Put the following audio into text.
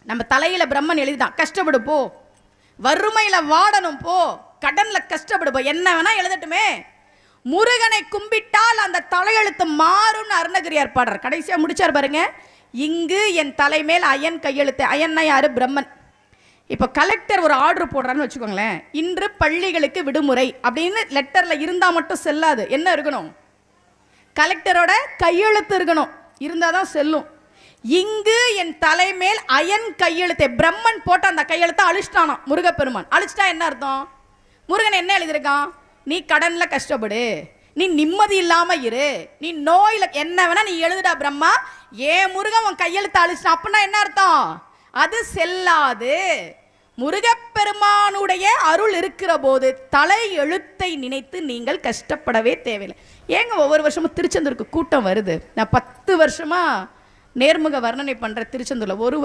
நம்ம தலையில பிரம்மன் எழுதிதான், கஷ்டப்படு போ, வறுமையில வாடணும் போ, கடன்ல கஷ்டப்படு போ, என்ன வேணா எழுதட்டுமே, முருகனை கும்பிட்டால் அந்த தலையெழுத்து மாறும்னு அருணகிரியார் பாடுறார். கடைசியா முடிச்சார் பாருங்க, இங்கு என் தலைமேல் அயன் கையெழுத்து. அயன்னா யாரு? பிரம்மன். இப்போ கலெக்டர் ஒரு ஆர்டர் போடுறான்னு வச்சுக்கோங்களேன், இன்று பள்ளிகளுக்கு விடுமுறை அப்படின்னு லெட்டர்ல இருந்தா மட்டும் செல்லாது. என்ன இருக்கணும்? கலெக்டரோட கையெழுத்து இருக்கணும், இருந்தாதான் செல்லும். இங்கு என் தலைமேல் அயன் கையெழுத்தை பிரம்மன் போட்ட அந்த கையெழுத்தை அழிச்சிட்டானா முருகப்பெருமான். அழிச்சிட்டா என்ன அர்த்தம்? முருகன் என்ன எழுதியிருக்கான்? நீ கடன்ல கஷ்டப்படு, நீ நிம்மதி இல்லாம இரு, நீ நோயில என்ன வேணா நீ எழுதுடா பிரம்மா, ஏன் முருகன் உன் கையெழுத்தை அழிச்சிட்டான். அப்படின்னா என்ன அர்த்தம்? அது செல்லாது. முருகப்பெருமானுடைய அருள் இருக்கிற போது தலை எழுத்தை நினைத்து நீங்கள் கஷ்டப்படவே தேவையில்லை. ஏங்க ஒவ்வொரு வருஷமும் திருச்செந்தூருக்கு கூட்டம் வருது? நான் 10 வருஷமா நேர்முக வர்ணனை பண்ற திருச்செந்தூர்ல ஒரு